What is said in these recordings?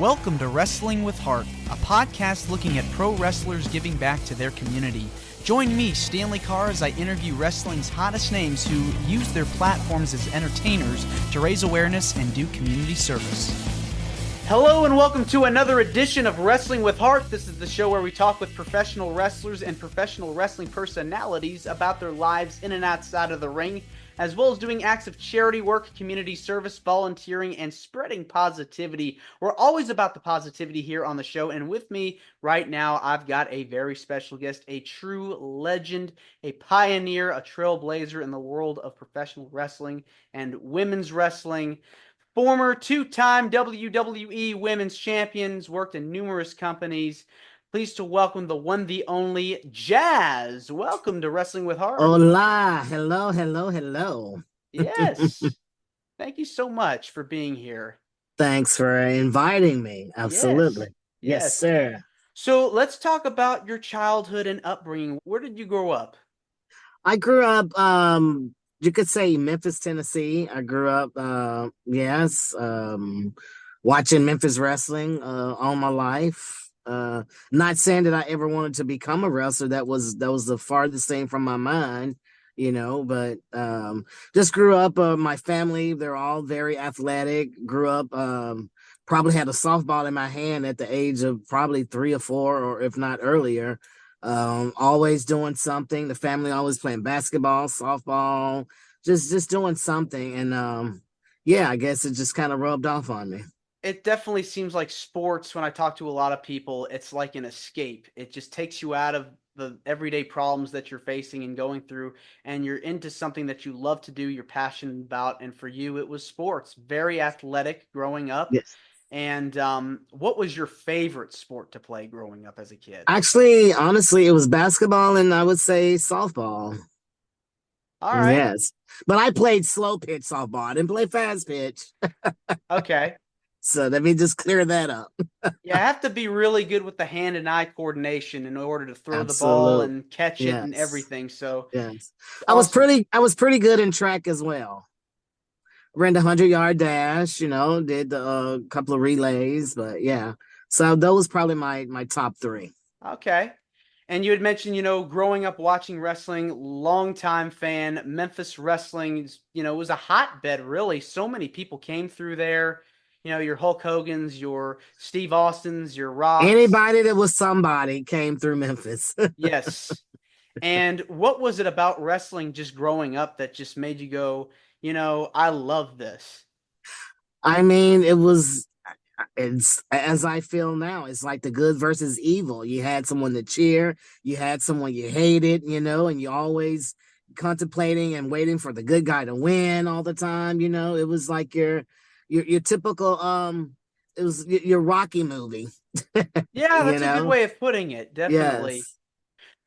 Welcome to Wrestling with Heart, a podcast looking at pro wrestlers giving back to their community. Join me, Stanley Carr, as I interview wrestling's hottest names who use their platforms as entertainers to raise awareness and do community service. Hello and welcome to another edition of Wrestling with Heart. This is the show where we talk with professional wrestlers and professional wrestling personalities about their lives in and outside of the ring, as well as doing acts of charity work, community service, volunteering, and spreading positivity. We're always about the positivity here on the show, and with me right now, I've got a very special guest, a true legend, a pioneer, a trailblazer in the world of professional wrestling and women's wrestling. Former two-time WWE Women's Champions, worked in numerous companies. Pleased to welcome the one, the only, Jazz. Welcome to Wrestling with Heart. Hola. Hello, hello, hello. Yes. Thank you so much for being here. Thanks for inviting me. Absolutely. Yes, sir. So let's talk about your childhood and upbringing. Where did you grow up? I grew up, you could say Memphis, Tennessee. I grew up, watching Memphis Wrestling all my life. Not saying that I ever wanted to become a wrestler. That was the farthest thing from my mind, but just grew up, my family, they're all very athletic. Grew up, probably had a softball in my hand at the age of probably 3 or 4, or if not earlier. Always doing something. The family always playing basketball, softball, just doing something. And I guess it just kind of rubbed off on me. It definitely seems like sports, when I talk to a lot of people, it's like an escape. It just takes you out of the everyday problems that you're facing and going through, and you're into something that you love to do, you're passionate about. And for you, it was sports. Very athletic growing up. Yes. And what was your favorite sport to play growing up as a kid? Actually, honestly, it was basketball, and I would say softball. All right. Yes. But I played slow pitch softball. I didn't play fast pitch. Okay. So let me just clear that up. You have to be really good with the hand and eye coordination in order to throw the ball Absolutely. and catch it Yes. and everything. So Yes. awesome. I was pretty good in track as well. Ran the 100-yard dash, did the couple of relays, but yeah. So those was probably my top 3. Okay. And you had mentioned, growing up watching wrestling, longtime fan, Memphis Wrestling, was a hotbed, really. So many people came through there. Your Hulk Hogan's, your Steve Austin's, your Rocks. Anybody that was somebody came through Memphis. Yes. And what was it about wrestling just growing up that just made you go, I love this? I mean, it's as I feel now, it's like the good versus evil. You had someone to cheer, you had someone you hated, and you always contemplating and waiting for the good guy to win all the time. It was like your typical it was your Rocky movie. Yeah, that's a good way of putting it. Definitely. Yes.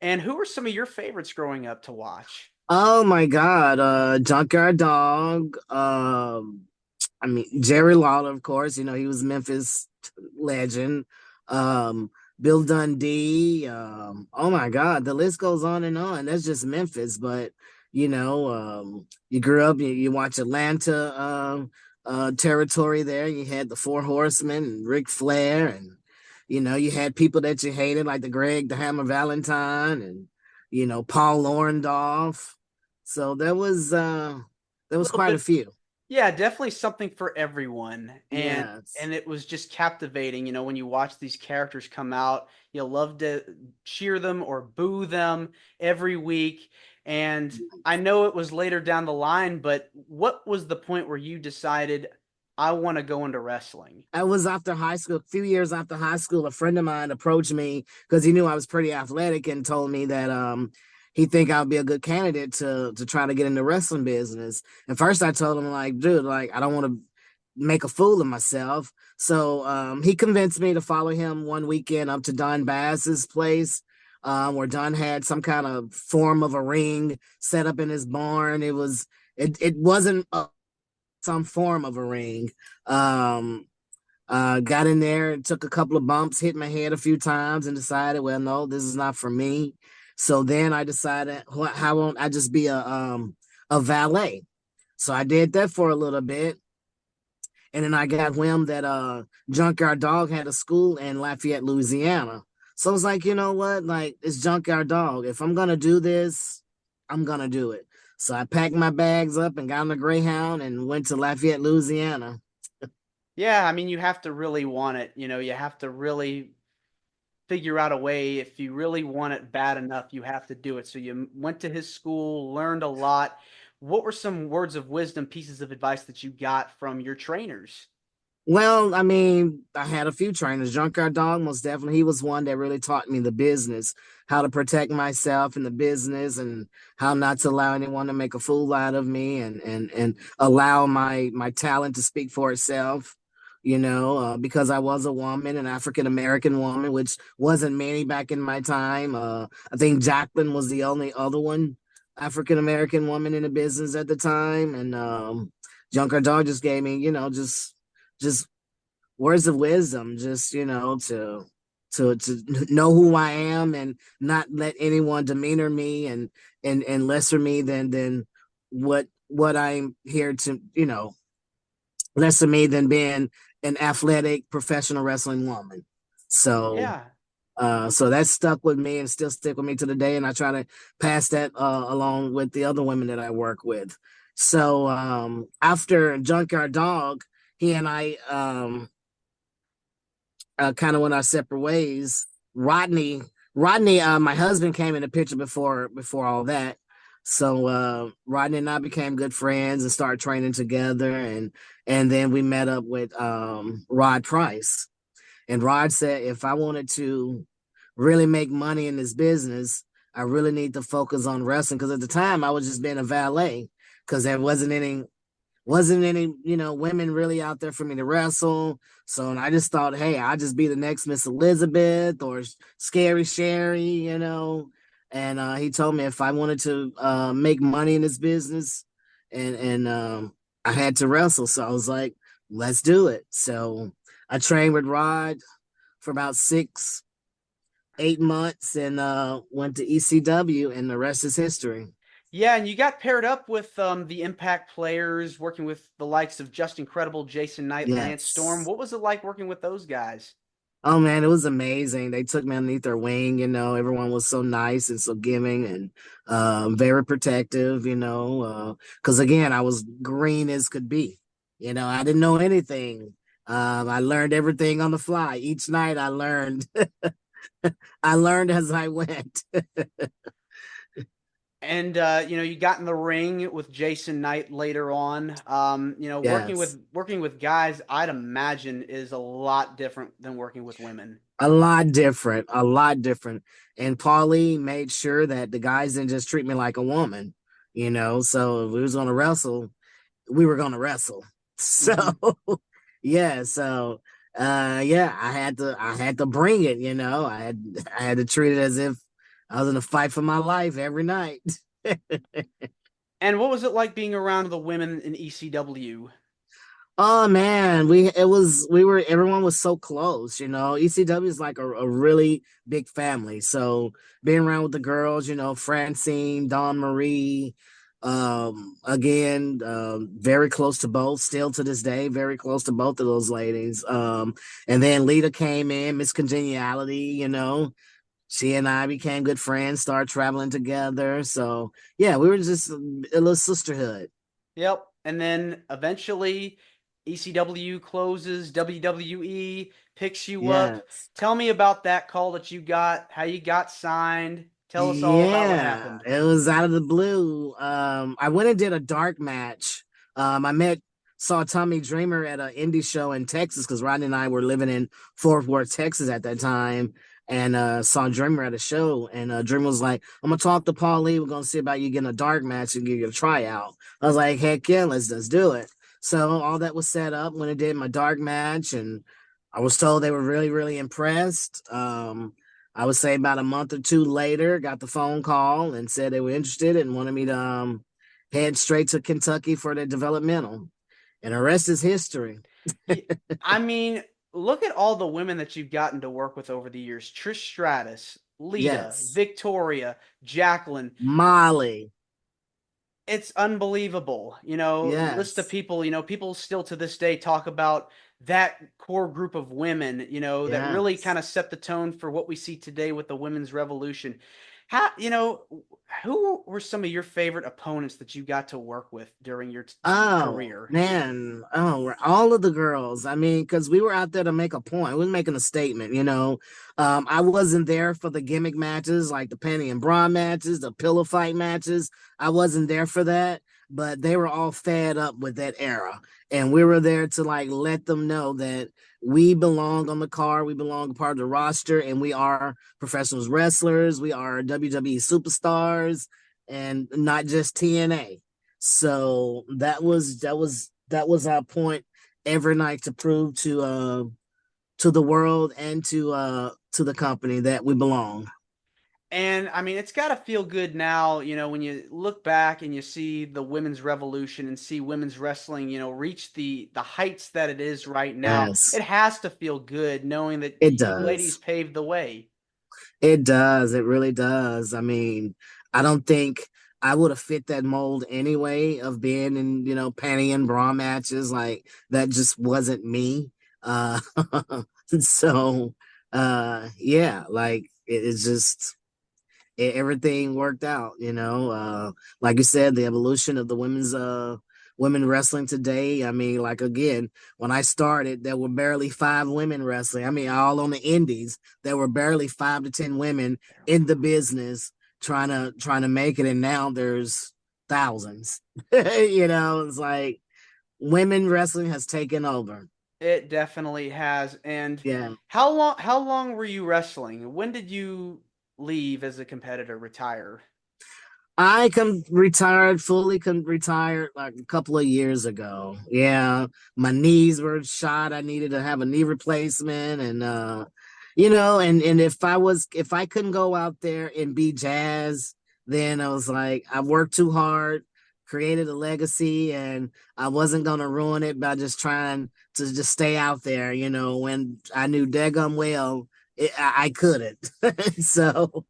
And who were some of your favorites growing up to watch? Oh my God, Junkyard Dog. Jerry Lawler, of course. He was Memphis legend. Bill Dundee. Oh my God, the list goes on and on. That's just Memphis, but you grew up. You watch Atlanta territory there. You had the Four Horsemen and Ric Flair, and you had people that you hated like the Hammer Valentine, and Paul Orndorff. So there was quite a few. Yeah, definitely something for everyone. Yes. And it was just captivating, when you watch these characters come out, you love to cheer them or boo them every week. And I know it was later down the line, but what was the point where you decided, I want to go into wrestling? I was after high school, a few years after high school. A friend of mine approached me because he knew I was pretty athletic and told me that he think I'd be a good candidate to try to get in the wrestling business. And first I told him, like, dude, like, I don't want to make a fool of myself. So he convinced me to follow him one weekend up to Don Bass's place, where Don had some kind of form of a ring set up in his barn. It wasn't some form of a ring. Got in there and took a couple of bumps, hit my head a few times, and decided, well, no, this is not for me. So then I decided, how won't I just be a valet? So I did that for a little bit. And then I got whim that Junkyard Dog had a school in Lafayette, Louisiana. So I was like, you know what? Like, it's Junkyard Dog. If I'm gonna do this, I'm gonna do it. So I packed my bags up and got on the Greyhound and went to Lafayette, Louisiana. Yeah, I mean, you have to really want it. You have to really figure out a way. If you really want it bad enough, you have to do it. So you went to his school, learned a lot. What were some words of wisdom, pieces of advice that you got from your trainers? Well, I mean, I had a few trainers. Junkyard Dog, most definitely, he was one that really taught me the business, how to protect myself in the business, and how not to allow anyone to make a fool out of me, and allow my talent to speak for itself. Because I was a woman, an African American woman, which wasn't many back in my time. I think Jacqueline was the only other one African American woman in the business at the time, and Junkyard Dog just gave me, just words of wisdom, just to know who I am and not let anyone demeanor me and lesser me than what I'm here to, lesser me than being an athletic professional wrestling woman. So Yeah. so that stuck with me and still stick with me to the day, and I try to pass that along with the other women that I work with. So after Junkyard Dog, he and I kind of went our separate ways. Rodney, my husband came in the picture before all that. So Rodney and I became good friends and started training together, and then we met up with Rod Price. And Rod said if I wanted to really make money in this business, I really need to focus on wrestling, because at the time I was just being a valet, because there wasn't any women really out there for me to wrestle. So, and I just thought, hey, I'll just be the next Miss Elizabeth or Scary Sherry. And he told me if I wanted to make money in this business, and I had to wrestle. So I was like, let's do it. So I trained with Rod for about 6, 8 months, and went to ECW, and the rest is history. Yeah, and you got paired up with the Impact players, working with the likes of Just Incredible, Jason Knight, Lance Storm. Yes. What was it like working with those guys? Oh man, it was amazing. They took me underneath their wing, everyone was so nice and so giving, and very protective, because again, I was green as could be. I didn't know anything. I learned everything on the fly. Each night I learned I learned as I went. And you got in the ring with Jason Knight later on. Working Yes. with guys, I'd imagine is a lot different than working with women. A lot different, a lot different. And Paulie made sure that the guys didn't just treat me like a woman, So if we was gonna wrestle, we were gonna wrestle. So Hmm. yeah, so yeah, I had to bring it, I had to treat it as if I was in a fight for my life every night. And what was it like being around the women in ECW? Oh man, we were everyone was so close, ECW is like a really big family. So being around with the girls, Francine, Dawn Marie, again, very close to both, still to this day, very close to both of those ladies. And then Lita came in, Miss Congeniality, she and I became good friends, started traveling together. So yeah, we were just a little sisterhood. Yep. And then eventually ECW closes, WWE picks you up. Yes. Tell me about that call that you got, how you got signed. Tell us all about what Yeah, happened. it was out of the blue. I went and did a dark match. Saw Tommy Dreamer at an indie show in Texas, because Rodney and I were living in Fort Worth, Texas at that time, and saw Dreamer at a show. And Dreamer was like, "I'm gonna talk to Paul Lee. We're gonna see about you getting a dark match and give you a tryout." I was like, "Heck yeah, let's do it." So all that was set up when I did my dark match, and I was told they were really really impressed. I would say about a month or two later, got the phone call and said they were interested and wanted me to head straight to Kentucky for the developmental. And the rest is history. I mean, look at all the women that you've gotten to work with over the years. Trish Stratus, Lita, Yes. Victoria, Jacqueline. Molly. It's unbelievable. List of Yes, people, people still to this day talk about that core group of women, that really yes. kind of set the tone for what we see today with the women's revolution. How, who were some of your favorite opponents that you got to work with during your Oh career? man, oh, all of the girls. I mean, because we were out there to make a point. We were making a statement, you know. I wasn't there for the gimmick matches, like the panty and bra matches, the pillow fight matches. I wasn't there for that, but they were all fed up with that era, and we were there to like let them know that we belong on the card, we belong part of the roster, and we are professional wrestlers. We are WWE superstars, and not just TNA. So that was our point every night to prove to the world and to the company that we belong. And I mean, it's got to feel good now, when you look back and you see the women's revolution and see women's wrestling, reach the heights that it is right now. Yes, It has to feel good knowing that it you ladies does. paved the way. It does. It really does. I mean, I don't think I would have fit that mold anyway of being in, panty and bra matches. Like that just wasn't me. Uh so yeah, like it's just everything worked out, like you said, the evolution of the women wrestling today. I mean, like again, when I started there were barely 5 women wrestling. I mean, all on the indies there were barely 5 to 10 women in the business trying to make it, and now there's thousands. It's like women wrestling has taken over. It definitely has. And Yeah. how long were you wrestling? When did you leave as a competitor, retire? I come retired fully retired like a couple of years ago. Yeah, my knees were shot. I needed to have a knee replacement, and and if I couldn't go out there and be jazz, then I was like, I worked too hard, created a legacy, and I wasn't gonna ruin it by just trying to just stay out there. When I knew daggum well I couldn't. So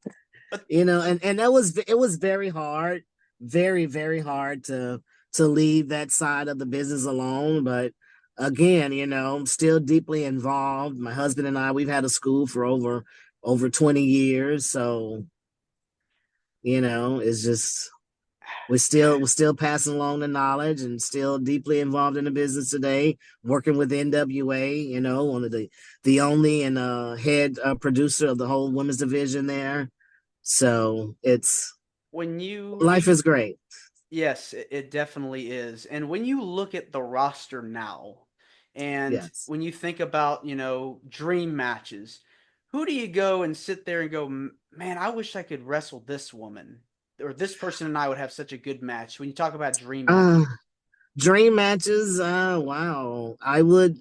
and it was very hard, very very hard to leave that side of the business alone. But again, I'm still deeply involved. My husband and I, we've had a school for over 20 years, so it's just we're still passing along the knowledge and still deeply involved in the business today, working with NWA, one of the only and head producer of the whole women's division there. So it's When you life is great. Yes, it definitely is. And when you look at the roster now, and Yes. when you think about, dream matches, who do you go and sit there and go, Man, I wish I could wrestle this woman, or this person and I would have such a good match." When you talk about dream Uh matches, Dream matches. Wow. I would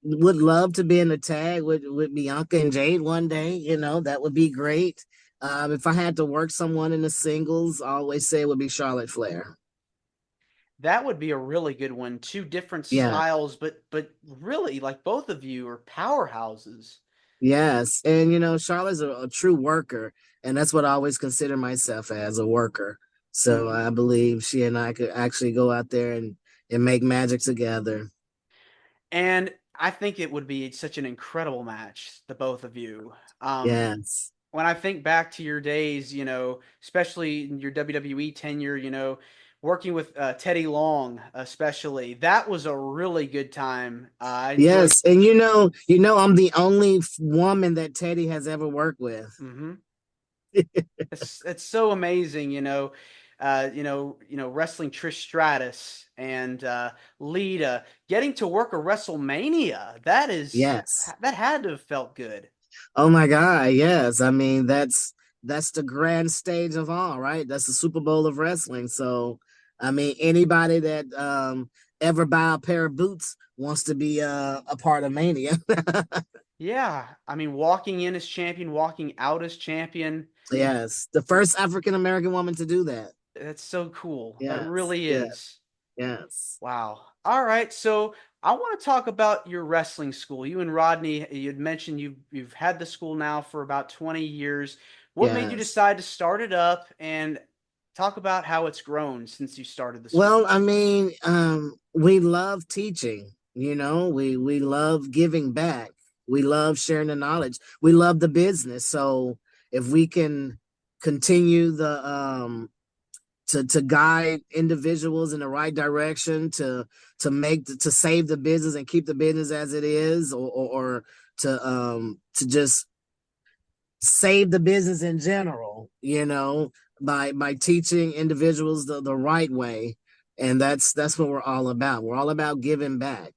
love to be in a tag with Bianca and Jade one day. That would be great. If I had to work someone in the singles, I always say it would be Charlotte Flair. that would be a really good one. Two different Yeah. styles, but really, like both of you are powerhouses. Yes. And Charlotte's a true worker, and that's what I always consider myself as, a worker. So Mhm. I believe she and I could actually go out there and make magic together. And I think it would be such an incredible match, the both of you. Yes. When I think back to your days, especially in your WWE tenure, working with Teddy Long, especially, that was a really good time. I enjoyed. Yes. And I'm the only woman that Teddy has ever worked with. Hmm. It's so amazing, wrestling Trish Stratus and Lita, getting to work a WrestleMania. Yes. That had to have felt good. Oh my God. Yes. I mean, that's the grand stage of all, right? That's the Super Bowl of wrestling. So, I mean, anybody that ever buy a pair of boots wants to be a part of Mania. Yeah, I mean, walking in as champion, walking out as champion. Yes. The first African American woman to do that. That's so cool. That Yes. really Yes. is. Yes. Wow. All right. So I want to talk about your wrestling school. You and Rodney, you'd mentioned you've had the school now for about 20 years. What made you Yes. decide to start it up? And Talk about how it's grown since you started the Well, school. I mean, we love teaching, we love giving back. We love sharing the knowledge. We love the business. So if we can continue to guide individuals in the right direction to save the business and keep the business as it is, or to just save the business in general, by teaching individuals the right way. And that's what we're all about. We're all about giving back.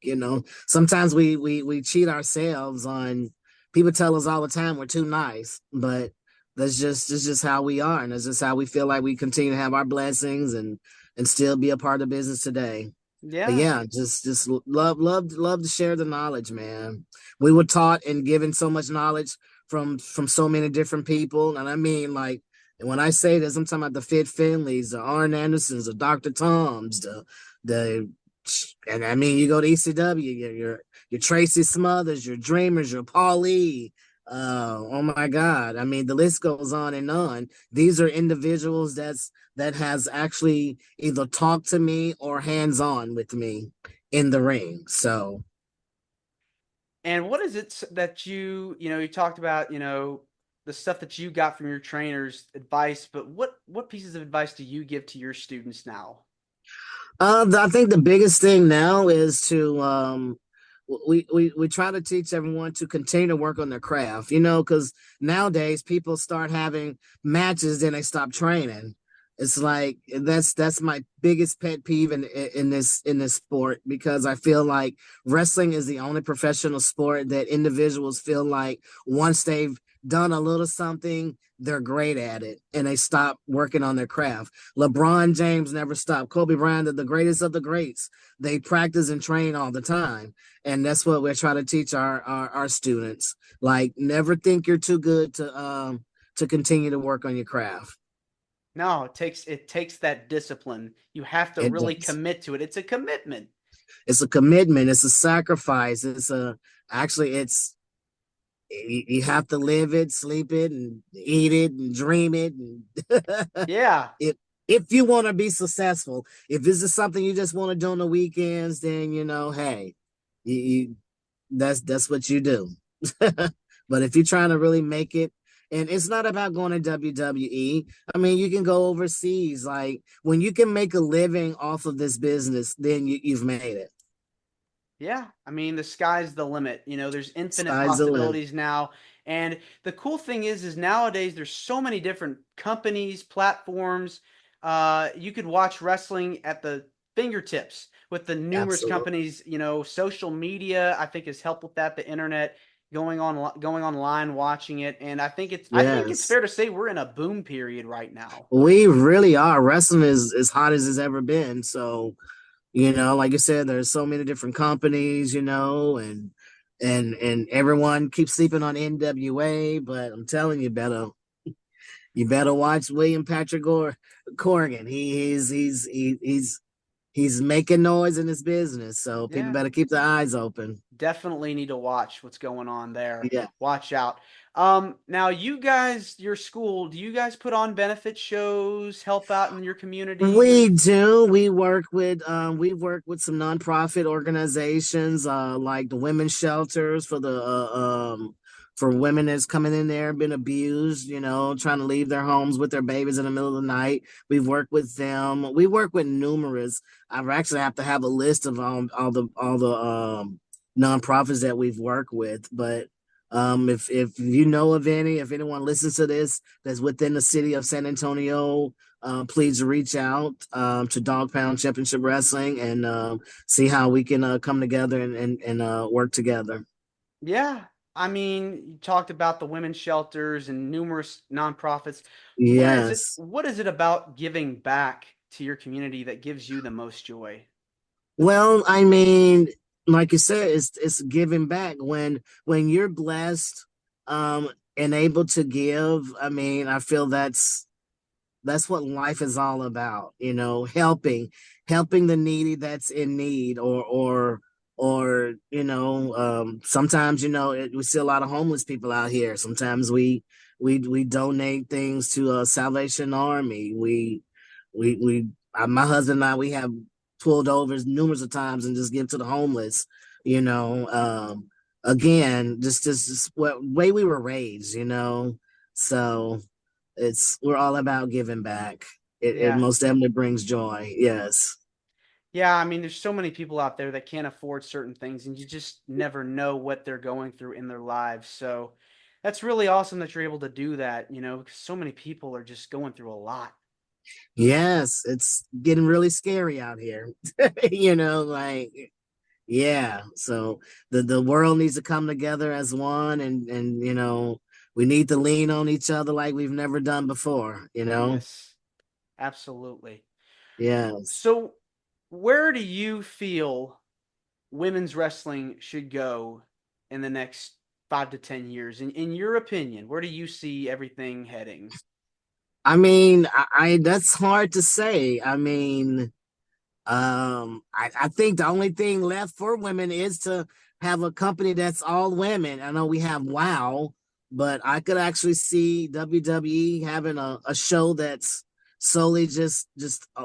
Sometimes we cheat ourselves on. People tell us all the time we're too nice, but that's just how we are, and that's just how we feel like we continue to have our blessings and still be a part of the business today. But Yeah. yeah, just love to share the knowledge, man. We were taught and given so much knowledge from so many different people. And I mean, like, when I say this, I'm talking about the Fit Finleys, the Arn Andersons, the Dr. Toms, the and I mean, you go to ECW, your Tracy Smothers, your Dreamers, your Paulie. Oh my God. I mean, the list goes on and on. These are individuals that has actually either talked to me or hands-on with me in the ring. So And what is it that you talked about, the stuff that you got from your trainers, advice, but what pieces of advice do you give to your students now? I think the biggest thing now is to we try to teach everyone to continue to work on their craft, because nowadays people start having matches, then they stop training. It's like that's my biggest pet peeve in this sport, because I feel like wrestling is the only professional sport that individuals feel like once they've done a little something, they're great at it and they stop working on their craft. LeBron James never stopped. Kobe Bryant, the greatest of the greats, they practice and train all the time. And that's what we're trying to teach our students. Like, never think you're too good to continue to work on your craft. No, it takes that discipline. You have to It really does. commit to it. It's a commitment. It's a commitment. It's a sacrifice. It's you have to live it, sleep it, and eat it, and dream it. And Yeah. if you want to be successful, if this is something you just want to do on the weekends, then hey, you that's what you do. But if you're trying to really make it, and it's not about going to WWE. I mean, you can go overseas. Like, when you can make a living off of this business, then you've made it. Yeah, I mean, the sky's the limit. There's infinite Sky's the limit. possibilities now. And the cool thing is nowadays there's so many different companies, platforms. You could watch wrestling at the fingertips with the numerous Absolutely. companies. Social media, I think, has helped with that. The internet, going online, watching it, and I think it's Yes. fair to say we're in a boom period right now. We really are. Wrestling is as hot as it's ever been. So, like you said, there's so many different companies, and everyone keeps sleeping on NWA, but I'm telling you, you better watch William Patrick Corgan. He's making noise in his business, so people Yeah. better keep their eyes open. Definitely need to watch what's going on there. Yeah. Watch out. Now you guys, your school, do you guys put on benefit shows, help out in your community We with? do. We work with some nonprofit organizations, like the women's shelters for women that's coming in there been abused, trying to leave their homes with their babies in the middle of the night. We've worked with them. We work with numerous. I actually have to have a list of all the nonprofits that we've worked with, but if you know of any, if anyone listens to this that's within the city of San Antonio, please reach out to Dogg Pound Championship Wrestling and see how we can come together and work together. Yeah. I mean, you talked about the women's shelters and numerous nonprofits. What is it? Yes. What is it about giving back to your community that gives you the most joy? Well, I mean, like you said, it's giving back when you're blessed and able to give. I mean, I feel that's what life is all about, helping the needy that's in need, or sometimes, we see a lot of homeless people out here. Sometimes we donate things to Salvation Army. my husband and I, we have pulled over numerous of times and just give to the homeless. You know, again, just what way we were raised. So we're all about giving back. It Yeah. most definitely brings joy. Yes. Yeah, I mean, there's so many people out there that can't afford certain things, and you just never know what they're going through in their lives. So that's really awesome that you're able to do that, because so many people are just going through a lot. Yes, it's getting really scary out here. Like yeah. So the world needs to come together as one, and we need to lean on each other like we've never done before. Yes, absolutely. Yes. So, where do you feel women's wrestling should go in the next 5 to 10 years? In your opinion, where do you see everything heading? I mean, I that's hard to say. I mean, I think the only thing left for women is to have a company that's all women. I know we have WOW, but I could actually see WWE having a show that's solely just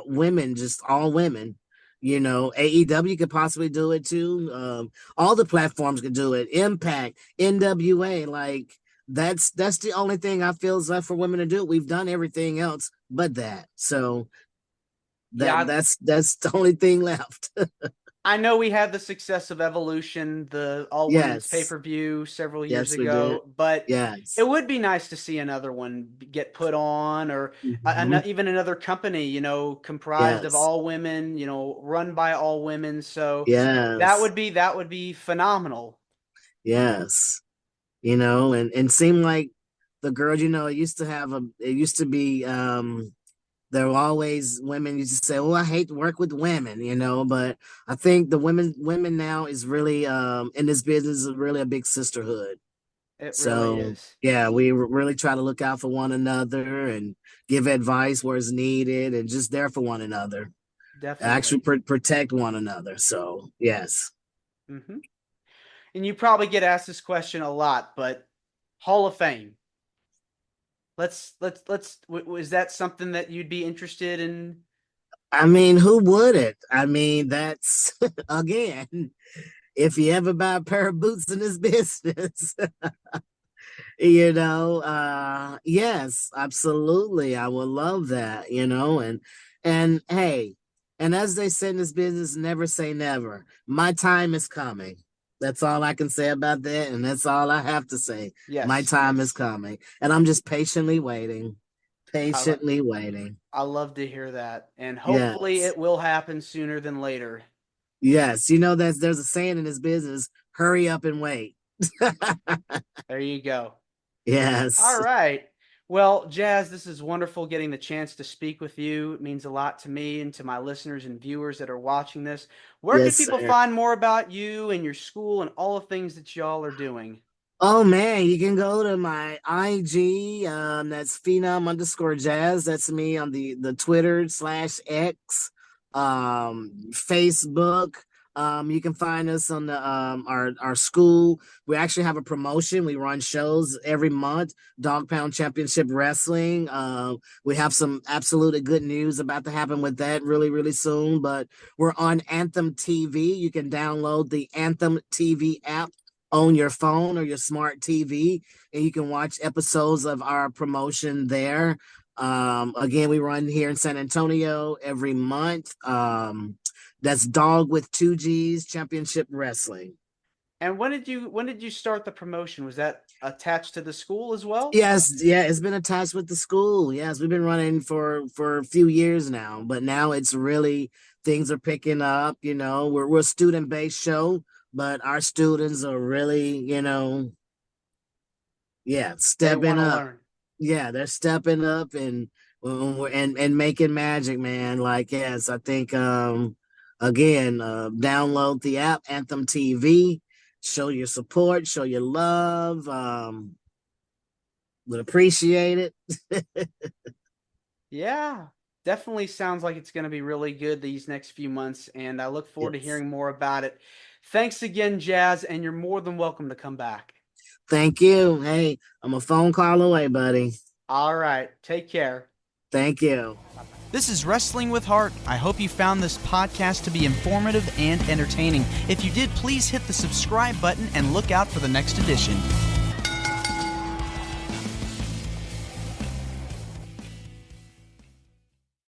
women, just all women. AEW could possibly do it too. All the platforms could do it. Impact, NWA, like that's the only thing I feel is left for women to do. We've done everything else but that. So Yeah, that's the only thing left. I know we had the success of Evolution, the all women's pay Yes. per view several years Yes, we did. ago, but it Yes. would be nice to see another one get put on, or Mhm. even another company, comprised of Yes. all women, run by all women. So Yes. that would be phenomenal. Yes. And seemed like the girls, it used to be there were always women used to say, "Oh, I hate to work with women," but I think the women now is really in this business is really a big sisterhood. It really So is. yeah, we really try to look out for one another and give advice where it's needed and just there for one another. Actually Definitely. protect one another. So yes. Hmm. And you probably get asked this question a lot, but Hall of Fame. Is that something that you'd be interested in? I mean, who wouldn't? I mean, that's again, if you ever buy a pair of boots in this business, yes, absolutely. I would love that. And hey, and as they say in this business, never say never. My time is coming. That's all I can say about that, and that's all I have to say. My Yes. time is coming, and I'm just patiently waiting, I, lo- patiently waiting. I love to hear that. And hopefully Yes. it will happen sooner than later. Yes, there's a saying in this business, hurry up and wait. There you go. All Yes. right. Well, Jazz, this is wonderful getting the chance to speak with you. It means a lot to me and to my listeners and viewers that are watching this. Where can Yes, people sir. find more about you and your school and all the things that y'all are doing? Oh man, you can go to my IG. That's Phenom_Jazz. That's me on the Twitter/X, Facebook. You can find us on the our school. We actually have a promotion. We run shows every month. Dogg Pound Championship Wrestling. We have some absolutely good news about to happen with that really really soon. But we're on Anthem TV. You can download the Anthem TV app on your phone or your smart TV, and you can watch episodes of our promotion there. Again, we run here in San Antonio every month. That's Dog with Two G's Championship Wrestling. And when did you start the promotion? Was that attached to the school as well? Yes, yeah, it's been attached with the school. Yes, we've been running for a few years now, but now it's really things are picking up. We're a student based show, but our students are really, yeah, They stepping want to up. learn. Yeah, they're stepping up and making magic, man. Like, yes, I think again, download the app Anthem TV, show your support, show your love. Would appreciate it. Yeah, definitely sounds like it's going to be really good these next few months, and I look forward to Yes. hearing more about it. Thanks again, Jazz, and you're more than welcome to come back. Thank you. Hey, I'm a phone call away, buddy. All right, take care. Thank you. Bye bye. This is Wrestling with Heart. I hope you found this podcast to be informative and entertaining. If you did, please hit the subscribe button and look out for the next edition.